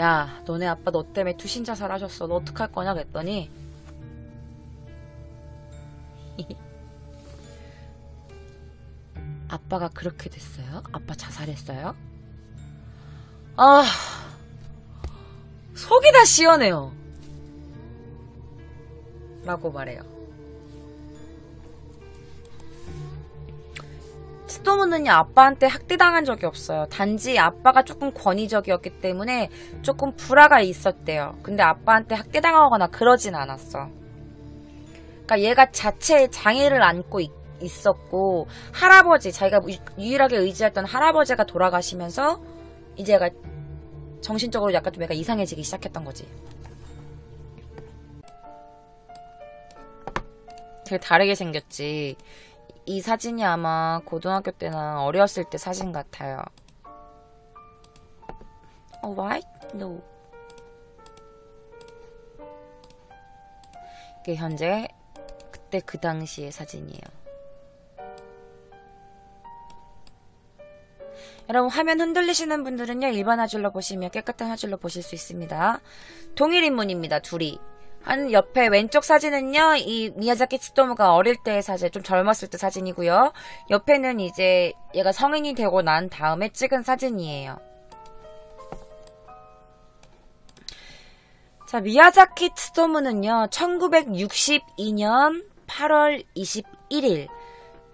야, 너네 아빠 너 때문에 투신 자살하셨어. 너 어떡할 거냐 그랬더니 아빠가 그렇게 됐어요? 아빠 자살했어요? 아, 속이 다 시원해요. 라고 말해요. 스토무는요, 아빠한테 학대당한 적이 없어요. 단지 아빠가 조금 권위적이었기 때문에 조금 불화가 있었대요. 근데 아빠한테 학대당하거나 그러진 않았어. 그러니까 얘가 자체의 장애를 안고 있었고, 할아버지, 자기가 유일하게 의지했던 할아버지가 돌아가시면서 이제 얘가 정신적으로 약간 좀 얘가 이상해지기 시작했던 거지. 되게 다르게 생겼지. 이 사진이 아마 고등학교 때나 어렸을 때 사진 같아요. Alright? No. 이게 현재 그때 그 당시의 사진이에요. 여러분 화면 흔들리시는 분들은요, 일반 화질로 보시면 깨끗한 화질로 보실 수 있습니다. 동일 인물입니다. 둘이. 한 옆에 왼쪽 사진은요, 이 미야자키 츠토무가 어릴 때의 사진, 좀 젊었을 때 사진이고요. 옆에는 이제 얘가 성인이 되고 난 다음에 찍은 사진이에요. 자, 미야자키 츠토무는요, 1962년 8월 21일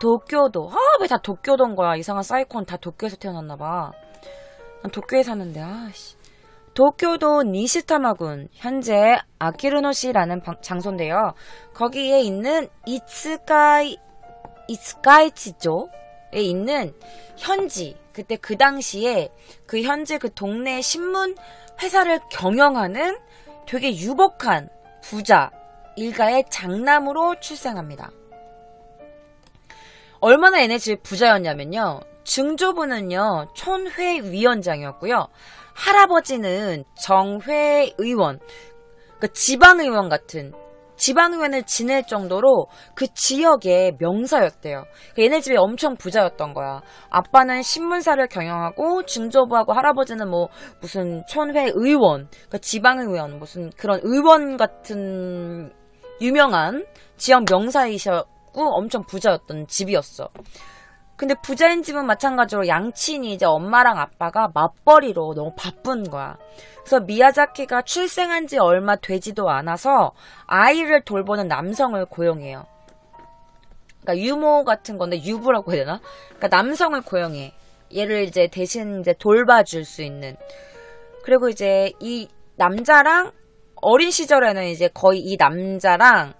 도쿄도, 왜 다 도쿄도인 거야. 이상한 사이콘 다 도쿄에서 태어났나봐. 난 도쿄에 사는데, 도쿄도 니시타마군, 현재 아키르노시라는 장소인데요. 거기에 있는 이츠카이치조에 있는 현지, 그때 그 당시에 그 현재 그 동네 신문 회사를 경영하는 되게 유복한 부자 일가의 장남으로 출생합니다. 얼마나 얘네 집 부자였냐면요. 증조부는요, 촌회위원장이었고요. 할아버지는 정회의원, 그러니까 지방의원 같은, 지방의원을 지낼 정도로 그 지역의 명사였대요. 그러니까 얘네 집이 엄청 부자였던 거야. 아빠는 신문사를 경영하고, 증조부하고 할아버지는 뭐, 무슨 촌회의원, 그러니까 지방의원, 무슨 그런 의원 같은 유명한 지역 명사이셨고, 엄청 부자였던 집이었어. 근데 부자인 집은 마찬가지로 양친이 이제 엄마랑 아빠가 맞벌이로 너무 바쁜 거야. 그래서 미야자키가 출생한 지 얼마 되지도 않아서 아이를 돌보는 남성을 고용해요. 그러니까 유모 같은 건데 유부라고 해야 되나? 그러니까 남성을 고용해. 얘를 이제 대신 이제 돌봐줄 수 있는. 그리고 이제 이 남자랑 어린 시절에는 이제 거의 이 남자랑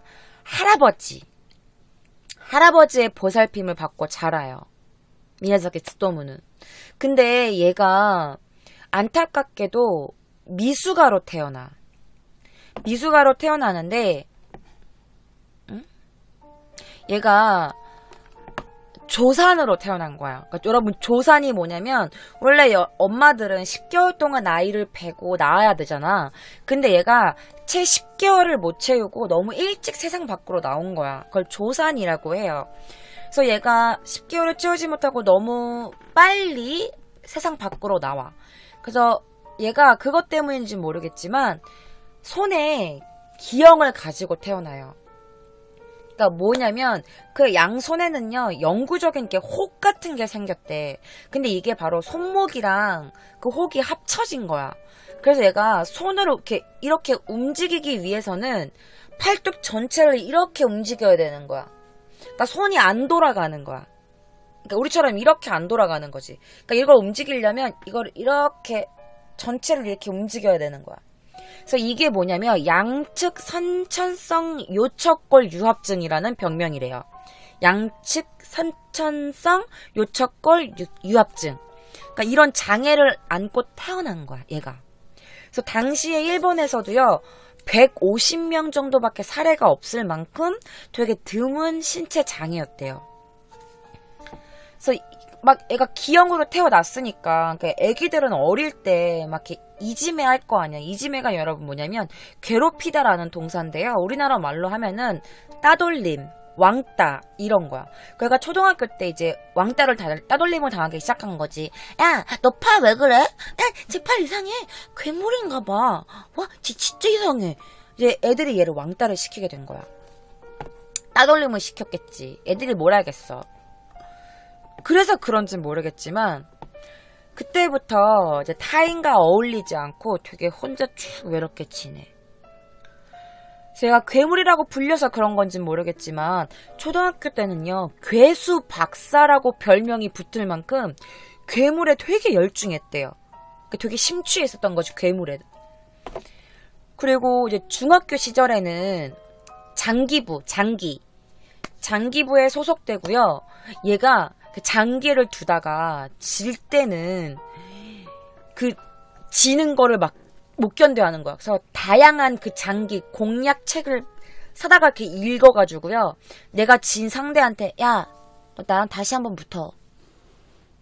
할아버지의 보살핌을 받고 자라요. 미야자키 츠토무는. 근데 얘가 안타깝게도 미숙아로 태어나는데, 얘가 조산으로 태어난 거야. 그러니까 여러분, 조산이 뭐냐면 원래 엄마들은 10개월 동안 아이를 베고 낳아야 되잖아. 근데 얘가 채 10개월을 못 채우고 너무 일찍 세상 밖으로 나온 거야. 그걸 조산이라고 해요. 그래서 얘가 10개월을 채우지 못하고 너무 빨리 세상 밖으로 나와. 그래서 얘가 그것 때문인지 모르겠지만 손에 기형을 가지고 태어나요. 그러니까 뭐냐면 그 양손에는요, 영구적인 게 혹 같은 게 생겼대. 근데 이게 바로 손목이랑 그 혹이 합쳐진 거야. 그래서 얘가 손으로 이렇게 움직이기 위해서는 팔뚝 전체를 이렇게 움직여야 되는 거야. 그러니까 손이 안 돌아가는 거야. 그러니까 우리처럼 이렇게 안 돌아가는 거지. 그러니까 이걸 움직이려면 이걸 이렇게 전체를 이렇게 움직여야 되는 거야. 그래서 이게 뭐냐면 양측 선천성 요척골 유합증이라는 병명이래요. 양측 선천성 요척골 유합증. 그러니까 이런 장애를 안고 태어난 거야, 얘가. 그래서 당시에 일본에서도요, 150명 정도밖에 사례가 없을 만큼 되게 드문 신체 장애였대요. 그래서 막 애가 기형으로 태어났으니까, 그러니까 애기들은 어릴 때 막 이렇게 이지매 할 거 아니야. 이지매가 여러분 뭐냐면 괴롭히다라는 동사인데요. 우리나라 말로 하면은 따돌림, 왕따 이런 거야. 그러니까 초등학교 때 이제 왕따를 따돌림을 당하기 시작한 거지. 야, 너 팔 왜 그래? 야, 쟤 팔 이상해. 괴물인가 봐. 와, 쟤 진짜 이상해. 이제 애들이 얘를 왕따를 시키게 된 거야. 따돌림을 시켰겠지. 애들이 뭘 알겠어. 그래서 그런진 모르겠지만 그때부터 이제 타인과 어울리지 않고 되게 혼자 쭉 외롭게 지내. 제가 괴물이라고 불려서 그런 건진 모르겠지만 초등학교 때는요, 괴수 박사라고 별명이 붙을 만큼 괴물에 되게 열중했대요. 되게 심취했었던 거지, 괴물에. 그리고 이제 중학교 시절에는 장기부에 소속되고요. 얘가 그 장기를 두다가 질 때는 그 지는 거를 막 못 견뎌하는 거야. 그래서 다양한 그 장기 공략책을 사다가 이렇게 읽어가지고요. 내가 진 상대한테 야, 너 나랑 다시 한번 붙어.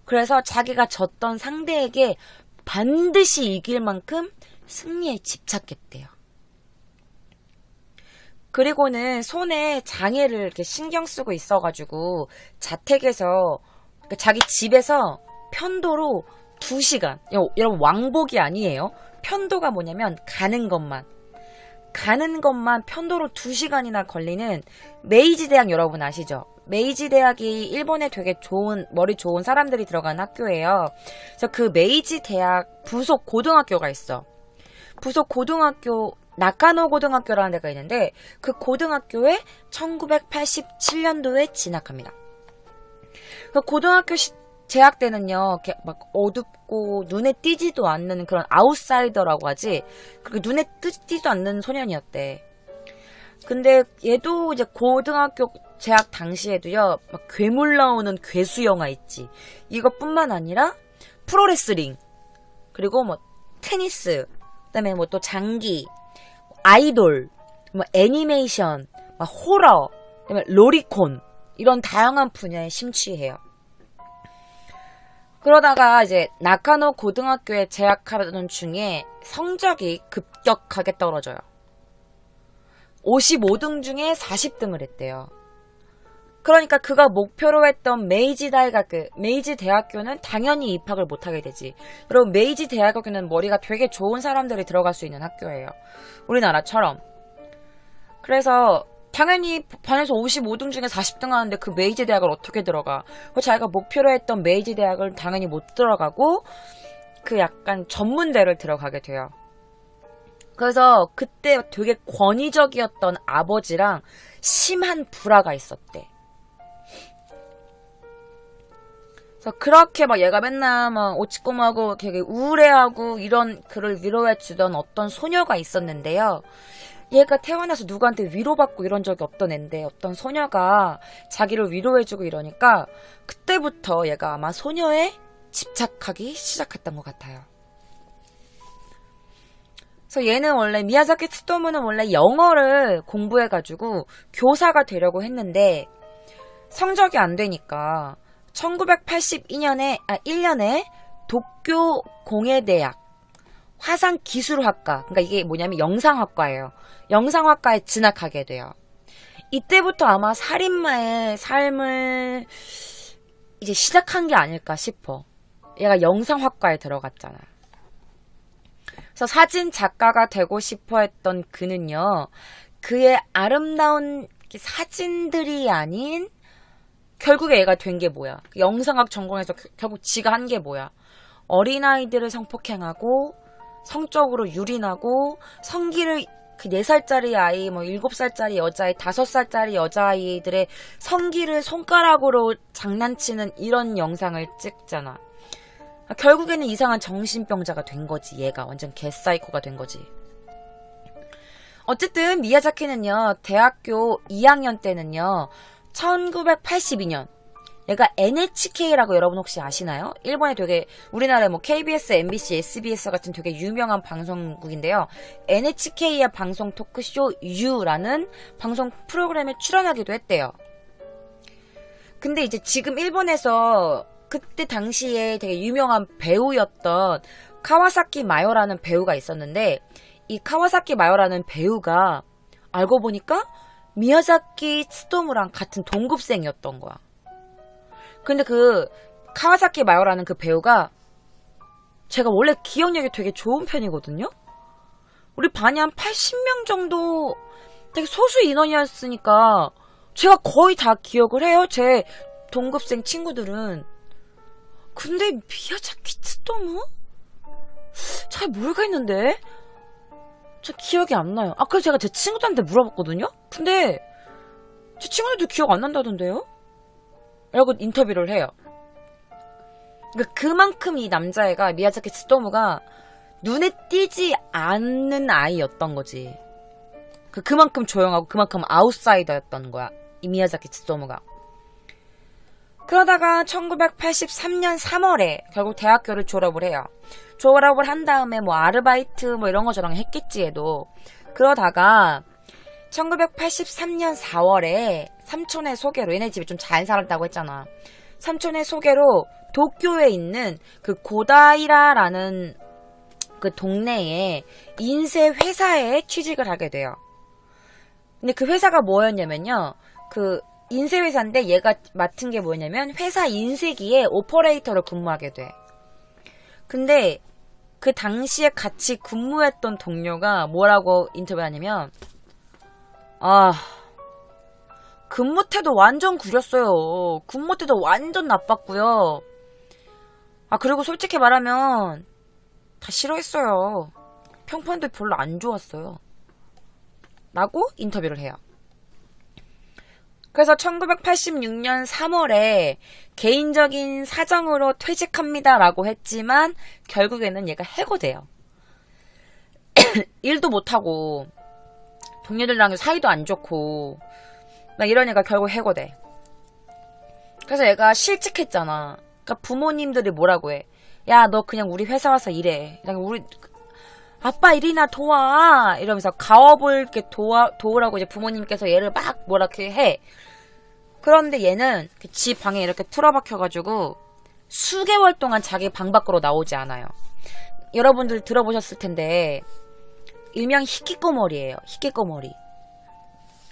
그래서 자기가 졌던 상대에게 반드시 이길 만큼 승리에 집착했대요. 그리고는 손에 장애를 이렇게 신경 쓰고 있어가지고 자택에서 그러니까 자기 집에서 편도로 2시간. 여러분 왕복이 아니에요. 편도가 뭐냐면 가는 것만 편도로 2시간이나 걸리는 메이지 대학 여러분 아시죠? 메이지 대학이 일본에 되게 머리 좋은 사람들이 들어간 학교예요. 그래서 그 메이지 대학 부속 고등학교가 있어. 부속 고등학교 나카노 고등학교라는 데가 있는데 그 고등학교에 1987년도에 진학합니다. 그 고등학교 재학 때는요, 이렇게 막 어둡고 눈에 띄지도 않는 그런 아웃사이더라고 하지. 그렇게 눈에 띄지도 않는 소년이었대. 근데 얘도 이제 고등학교 재학 당시에도요, 막 괴물 나오는 괴수 영화 있지. 이것뿐만 아니라 프로레슬링, 그리고 뭐 테니스, 그다음에 뭐 또 장기, 아이돌, 뭐 애니메이션, 막 호러, 그다음에 로리콘 이런 다양한 분야에 심취해요. 그러다가 이제 나카노 고등학교에 재학하던 중에 성적이 급격하게 떨어져요. 55등 중에 40등을 했대요. 그러니까 그가 목표로 했던 메이지 대학교는 당연히 입학을 못하게 되지. 여러분, 메이지 대학교는 머리가 되게 좋은 사람들이 들어갈 수 있는 학교예요. 우리나라처럼. 그래서 당연히 반에서 55등 중에 40등 하는데 그 메이지 대학을 어떻게 들어가? 자기가 목표로 했던 메이지 대학을 당연히 못 들어가고 그 약간 전문대를 들어가게 돼요. 그래서 그때 되게 권위적이었던 아버지랑 심한 불화가 있었대. 그래서 그렇게 막 얘가 맨날 막 오치꼬마고 되게 우울해하고 이런 그를 위로해주던 어떤 소녀가 있었는데요. 얘가 태어나서 누구한테 위로받고 이런 적이 없던 앤데 어떤 소녀가 자기를 위로해주고 이러니까 그때부터 얘가 아마 소녀에 집착하기 시작했던 것 같아요. 그래서 얘는 원래 미야자키 츠토무는 원래 영어를 공부해가지고 교사가 되려고 했는데 성적이 안 되니까 1년에 도쿄 공예대학 화상기술학과, 그러니까 이게 뭐냐면 영상학과예요. 영상학과에 진학하게 돼요. 이때부터 아마 살인마의 삶을 이제 시작한 게 아닐까 싶어. 얘가 영상학과에 들어갔잖아. 그래서 사진 작가가 되고 싶어 했던 그는요, 그의 아름다운 사진들이 아닌 결국에 얘가 된 게 뭐야? 영상학 전공해서 결국 지가 한 게 뭐야? 어린아이들을 성폭행하고 성적으로 유린하고 성기를 그 4살짜리 아이, 뭐 7살짜리 여자아이, 5살짜리 여자아이들의 성기를 손가락으로 장난치는 이런 영상을 찍잖아. 결국에는 이상한 정신병자가 된 거지. 얘가 완전 개사이코가 된 거지. 어쨌든 미야자키는요, 대학교 2학년 때는요, 1982년 얘가 NHK라고 여러분 혹시 아시나요? 일본에 되게 우리나라에 뭐 KBS, MBC, SBS 같은 되게 유명한 방송국인데요. NHK의 방송 토크쇼 U라는 방송 프로그램에 출연하기도 했대요. 근데 이제 지금 일본에서 그때 당시에 되게 유명한 배우였던 카와사키 마요라는 배우가 있었는데 이 카와사키 마요라는 배우가 알고 보니까 미야자키 츠토무랑 같은 동급생이었던 거야. 근데 그 카와사키 마요라는 그 배우가 제가 원래 기억력이 되게 좋은 편이거든요. 우리 반이 한 80명 정도 되게 소수 인원이었으니까 제가 거의 다 기억을 해요. 제 동급생 친구들은. 근데 미야자키 츠토무? 잘 모르겠는데? 저 기억이 안 나요. 그래서 제가 제 친구들한테 물어봤거든요? 근데 제 친구들도 기억 안 난다던데요? 라고 인터뷰를 해요. 그러니까 그만큼 이 남자애가, 미야자키 츠토무가 눈에 띄지 않는 아이였던 거지. 그만큼 조용하고 그만큼 아웃사이더였던 거야, 이 미야자키 츠토무가. 그러다가 1983년 3월에 결국 대학교를 졸업을 해요. 졸업을 한 다음에 뭐 아르바이트 뭐 이런 거 저런 했겠지 얘도. 그러다가 1983년 4월에 삼촌의 소개로, 얘네 집이 좀 잘 살았다고 했잖아. 삼촌의 소개로 도쿄에 있는 그 고다이라라는 그 동네에 인쇄 회사에 취직을 하게 돼요. 근데 그 회사가 뭐였냐면요. 그 인쇄 회사인데 얘가 맡은 게 뭐냐면 회사 인쇄기에 오퍼레이터로 근무하게 돼. 근데 그 당시에 같이 근무했던 동료가 뭐라고 인터뷰하냐면, 근무 태도 완전 구렸어요. 근무 태도 완전 나빴고요. 그리고 솔직히 말하면 다 싫어했어요. 평판도 별로 안 좋았어요. 라고 인터뷰를 해요. 그래서 1986년 3월에 개인적인 사정으로 퇴직합니다 라고 했지만 결국에는 얘가 해고돼요. 일도 못하고 동료들이랑 사이도 안 좋고 막 이러니까 결국 해고돼. 그래서 얘가 실직했잖아. 그러니까 부모님들이 뭐라고 해. 야, 너 그냥 우리 회사 와서 일해. 우리 아빠 일이나 도와. 이러면서 가업을 이렇게 도우라고 이제 부모님께서 얘를 막 뭐라게 해. 그런데 얘는 지 방에 이렇게 틀어박혀가지고 수개월 동안 자기 방 밖으로 나오지 않아요. 여러분들 들어보셨을 텐데 일명 히키코모리예요. 히키코모리.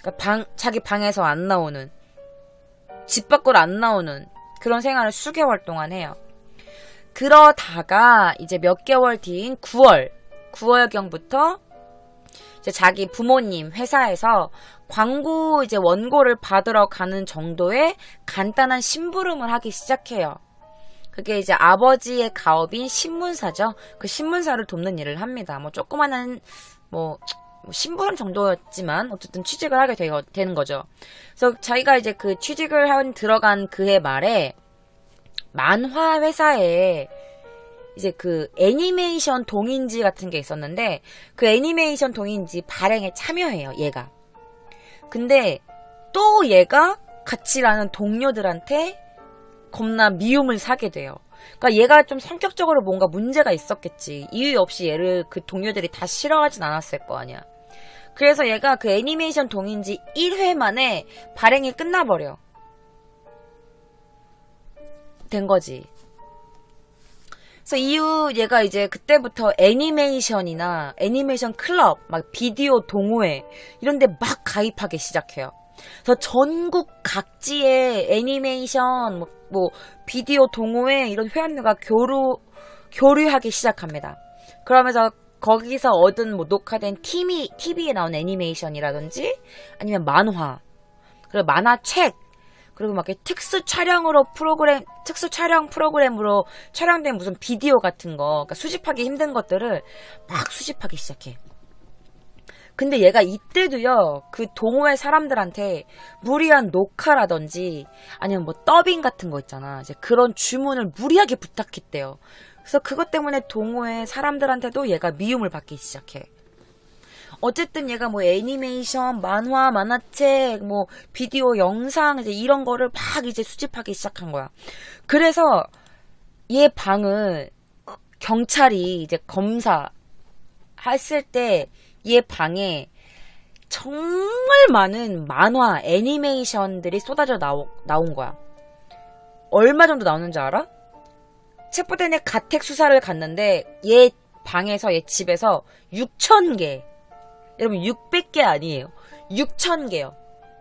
그러니까 자기 방에서 안 나오는, 집 밖으로 안 나오는 그런 생활을 수개월 동안 해요. 그러다가 이제 몇 개월 뒤인 9월경부터 이제 자기 부모님 회사에서 광고 이제 원고를 받으러 가는 정도의 간단한 심부름을 하기 시작해요. 그게 이제 아버지의 가업인 신문사죠. 그 신문사를 돕는 일을 합니다. 뭐 조그마한 심부름 정도였지만 어쨌든 취직을 하게 되는 거죠. 그래서 자기가 이제 그 취직을 들어간 그해 말에 만화 회사에 이제 그 애니메이션 동인지 같은 게 있었는데 그 애니메이션 동인지 발행에 참여해요, 얘가. 근데 또 얘가 같이 일하는 동료들한테 겁나 미움을 사게 돼요. 그러니까 얘가 좀 성격적으로 뭔가 문제가 있었겠지. 이유 없이 얘를 그 동료들이 다 싫어하진 않았을 거 아니야. 그래서 얘가 그 애니메이션 동인지 1회 만에 발행이 끝나버려. 된 거지. 그래서 이후 얘가 이제 그때부터 애니메이션이나 애니메이션 클럽, 막 비디오 동호회 이런 데 막 가입하기 시작해요. 그래서 전국 각지의 애니메이션, 뭐 비디오 동호회 이런 회원들과 교류하기 시작합니다. 그러면서 거기서 얻은 뭐 녹화된 TV에 나온 애니메이션이라든지 아니면 만화, 그리고 만화책, 그리고 막 이렇게 특수 촬영 프로그램으로 촬영된 무슨 비디오 같은 거, 그러니까 수집하기 힘든 것들을 막 수집하기 시작해. 근데 얘가 이때도요, 그 동호회 사람들한테 무리한 녹화라든지 아니면 뭐 더빙 같은 거 있잖아. 이제 그런 주문을 무리하게 부탁했대요. 그래서 그것 때문에 동호회 사람들한테도 얘가 미움을 받기 시작해. 어쨌든 얘가 뭐 애니메이션, 만화, 만화책, 뭐 비디오 영상 이제 이런 거를 막 이제 수집하기 시작한 거야. 그래서 얘 방을 경찰이 이제 검사 했을 때 얘 방에 정말 많은 만화, 애니메이션들이 쏟아져 나온 거야. 얼마 정도 나오는지 알아? 체포된 가택 수사를 갔는데 얘 방에서, 얘 집에서 6,000개. 여러분 600개 아니에요. 6,000개요.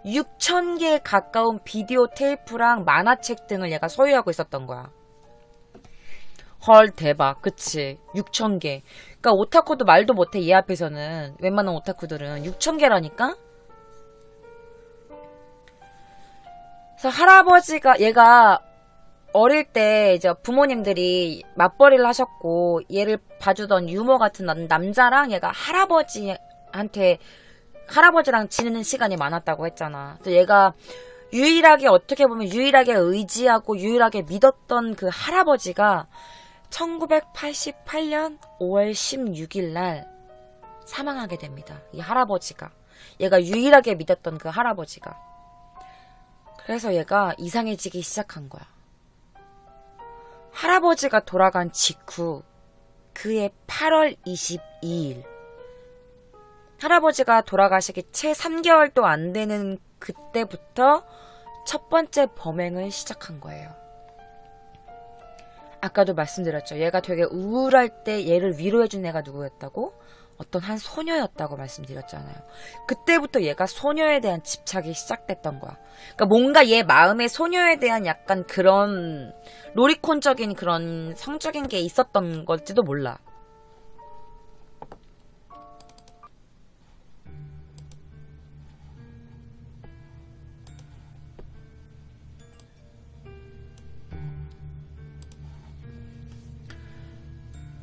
6,000개에 가까운 비디오 테이프랑 만화책 등을 얘가 소유하고 있었던 거야. 헐, 대박. 그치. 6,000개. 그러니까 오타쿠도 말도 못해, 얘 앞에서는. 웬만한 오타쿠들은 6,000개라니까? 그래서 할아버지가, 얘가 어릴 때 이제 부모님들이 맞벌이를 하셨고, 얘를 봐주던 유모 같은 남자랑 얘가 할아버지랑 지내는 시간이 많았다고 했잖아. 또 얘가 유일하게, 어떻게 보면 유일하게 의지하고 유일하게 믿었던 그 할아버지가 1988년 5월 16일 날 사망하게 됩니다. 이 할아버지가. 얘가 유일하게 믿었던 그 할아버지가. 그래서 얘가 이상해지기 시작한 거야. 할아버지가 돌아간 직후 그해 8월 22일 할아버지가 돌아가시기 채 3개월도 안 되는 그때부터 첫 번째 범행을 시작한 거예요. 아까도 말씀드렸죠. 얘가 되게 우울할 때 얘를 위로해준 애가 누구였다고? 어떤 한 소녀였다고 말씀드렸잖아요. 그때부터 얘가 소녀에 대한 집착이 시작됐던 거야. 그러니까 뭔가 얘 마음에 소녀에 대한 약간 그런 로리콘적인 그런 성적인 게 있었던 걸지도 몰라.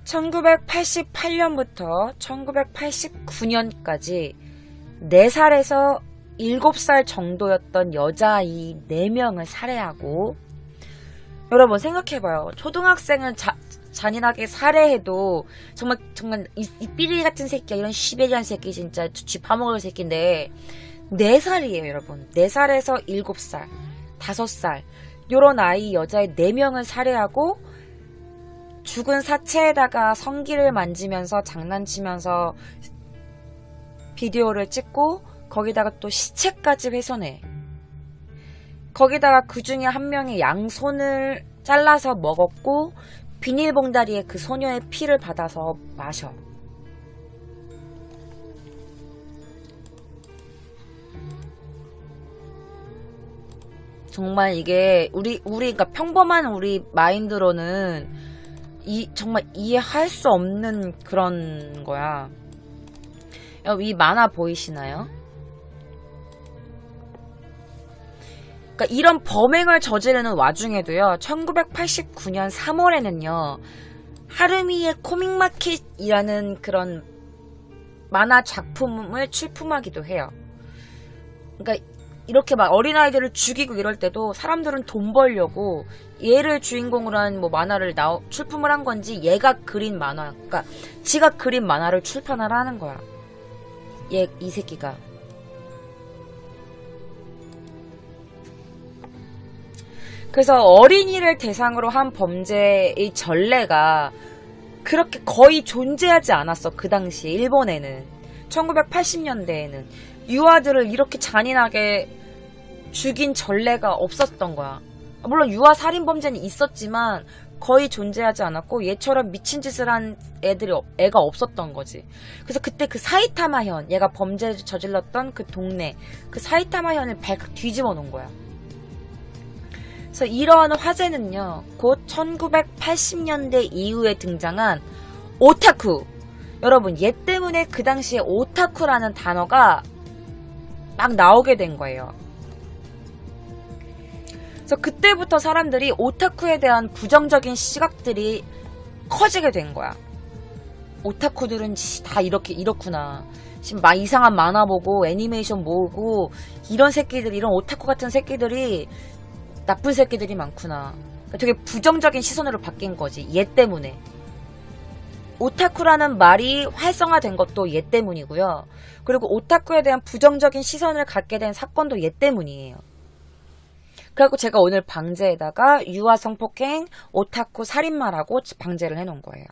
(1988년부터) (1989년까지) 4살에서 7살 정도였던 여자아이 4명을 살해하고, 여러분 생각해봐요. 초등학생을 잔인하게 살해해도 정말 이 삐리 같은 새끼야, 이런 시베리안 새끼 진짜 쥐 파먹을 새끼인데 4살이에요 여러분. 4살에서 7살 5살 요런 아이 여자애 4명을 살해하고, 죽은 사체에다가 성기를 만지면서 장난치면서 비디오를 찍고, 거기다가 또 시체까지 훼손해. 거기다가 그 중에 한 명이 양손을 잘라서 먹었고, 비닐봉다리에 그 소녀의 피를 받아서 마셔. 정말 이게 그러니까 평범한 우리 마인드로는 정말 이해할 수 없는 그런 거야. 이 만화 보이시나요? 그러니까 이런 범행을 저지르는 와중에도요, 1989년 3월에는요, 하루미의 코믹마켓이라는 그런 만화 작품을 출품하기도 해요. 그러니까 이렇게 막 어린아이들을 죽이고 이럴 때도 사람들은 돈 벌려고 얘를 주인공으로 한 뭐 만화를 출품을 한 건지, 얘가 그린 만화, 그러니까 지가 그린 만화를 출판을 하는 거야. 이 새끼가. 그래서 어린이를 대상으로 한 범죄의 전례가 그렇게 거의 존재하지 않았어. 그 당시 일본에는. 1980년대에는 유아들을 이렇게 잔인하게 죽인 전례가 없었던 거야. 물론 유아 살인 범죄는 있었지만 거의 존재하지 않았고, 얘처럼 미친 짓을 한 애가 없었던 거지. 그래서 그때 그 사이타마현, 얘가 범죄를 저질렀던 그 동네, 그 사이타마현을 발칵 뒤집어 놓은 거야. 그래서 이러한 화제는요, 곧 1980년대 이후에 등장한 오타쿠. 여러분, 얘 때문에 그 당시에 오타쿠라는 단어가 막 나오게 된 거예요. 그래서 그때부터 사람들이 오타쿠에 대한 부정적인 시각들이 커지게 된 거야. 오타쿠들은 다 이렇구나. 지금 막 이상한 만화 보고 애니메이션 모으고 이런 새끼들, 이런 오타쿠 같은 새끼들이 나쁜 새끼들이 많구나. 그러니까 되게 부정적인 시선으로 바뀐 거지. 얘 때문에. 오타쿠라는 말이 활성화된 것도 얘 때문이고요. 그리고 오타쿠에 대한 부정적인 시선을 갖게 된 사건도 얘 때문이에요. 그래갖고 제가 오늘 방제에다가 유아 성폭행, 오타쿠 살인마라고 방제를 해놓은 거예요.